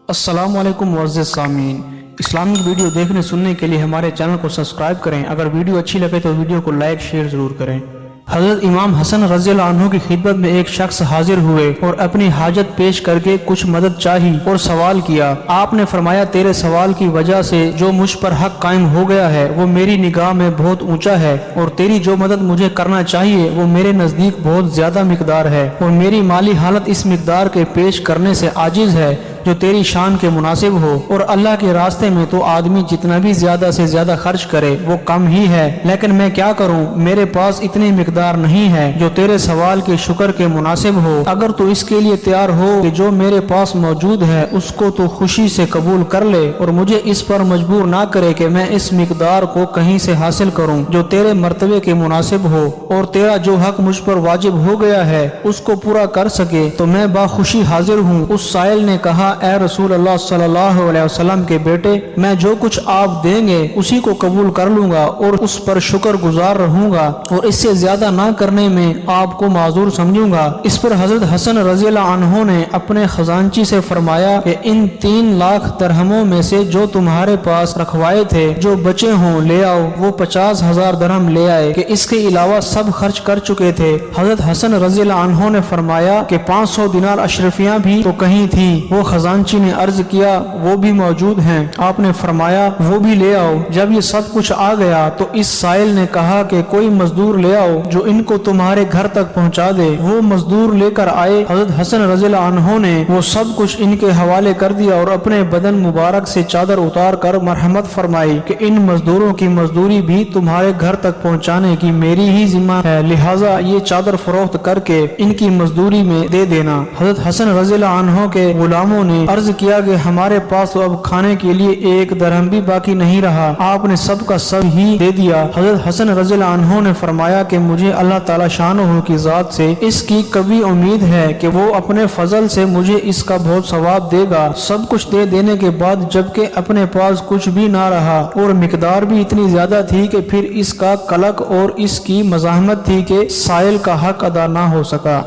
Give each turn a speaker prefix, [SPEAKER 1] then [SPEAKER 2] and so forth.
[SPEAKER 1] السلام علیکم معزز سامعین، اسلامک ویڈیو دیکھنے سننے کے لیے ہمارے چینل کو سبسکرائب کریں۔ اگر ویڈیو اچھی لگے تو ویڈیو کو لائک شیئر ضرور کریں۔ حضرت امام حسن رضی اللہ عنہ کی خدمت میں ایک شخص حاضر ہوئے اور اپنی حاجت پیش کر کے کچھ مدد چاہی اور سوال کیا۔ آپ نے فرمایا، تیرے سوال کی وجہ سے جو مجھ پر حق قائم ہو گیا ہے وہ میری نگاہ میں بہت اونچا ہے، اور تیری جو مدد مجھے کرنا چاہیے وہ میرے نزدیک بہت زیادہ مقدار ہے، اور میری مالی حالت اس مقدار کے پیش کرنے سے عاجز ہے جو تیری شان کے مناسب ہو، اور اللہ کے راستے میں تو آدمی جتنا بھی زیادہ سے زیادہ خرچ کرے وہ کم ہی ہے، لیکن میں کیا کروں، میرے پاس اتنی مقدار نہیں ہے جو تیرے سوال کے شکر کے مناسب ہو۔ اگر تو اس کے لیے تیار ہو کہ جو میرے پاس موجود ہے اس کو تو خوشی سے قبول کر لے، اور مجھے اس پر مجبور نہ کرے کہ میں اس مقدار کو کہیں سے حاصل کروں جو تیرے مرتبے کے مناسب ہو، اور تیرا جو حق مجھ پر واجب ہو گیا ہے اس کو پورا کر سکے تو میں باخوشی حاضر ہوں۔ اس سائل نے کہا، اے رسول اللہ صلی اللہ علیہ وسلم کے بیٹے، میں جو کچھ آپ دیں گے اسی کو قبول کر لوں گا اور اس پر شکر گزار رہوں گا، اور اس سے زیادہ نہ کرنے میں آپ کو معذور سمجھوں گا۔ اس پر حضرت حسن رضی اللہ عنہ نے اپنے خزانچی سے فرمایا کہ ان 3 لاکھ درہموں میں سے جو تمہارے پاس رکھوائے تھے جو بچے ہوں لے آؤ۔ وہ 50,000 درہم لے آئے کہ اس کے علاوہ سب خرچ کر چکے تھے۔ حضرت حسن رضی اللہ عنہ نے فرمایا کہ 500 دینار اشرفیاں بھی تو کہیں تھی۔ وہ خزانچی نے عرض کیا، وہ بھی موجود ہیں؟ آپ نے فرمایا، وہ بھی لے آؤ۔ جب یہ سب کچھ آ گیا تو اس سائل نے کہا کہ کوئی مزدور لے آؤ جو ان کو تمہارے گھر تک پہنچا دے۔ وہ مزدور لے کر آئے۔ حضرت حسن رضی اللہ عنہ نے وہ سب کچھ ان کے حوالے کر دیا اور اپنے بدن مبارک سے چادر اتار کر مرحمت فرمائی کہ ان مزدوروں کی مزدوری بھی تمہارے گھر تک پہنچانے کی میری ہی ذمہ ہے، لہٰذا یہ چادر فروخت کر کے ان کی مزدوری میں دے دینا۔ حضرت حسن رضی اللہ عنہ کے غلاموں نے عرض کیا کہ ہمارے پاس تو اب کھانے کے لیے 1 درہم بھی باقی نہیں رہا، آپ نے سب کا سب ہی دے دیا۔ حضرت حسن رضی اللہ عنہ نے فرمایا کہ مجھے اللہ تعالی شانہ کی ذات سے اس کی کبھی امید ہے کہ وہ اپنے فضل سے مجھے اس کا بہت ثواب دے گا۔ سب کچھ دے دینے کے بعد جبکہ اپنے پاس کچھ بھی نہ رہا اور مقدار بھی اتنی زیادہ تھی کہ پھر اس کا قلق اور اس کی مزاحمت تھی کہ سائل کا حق ادا نہ ہو سکا۔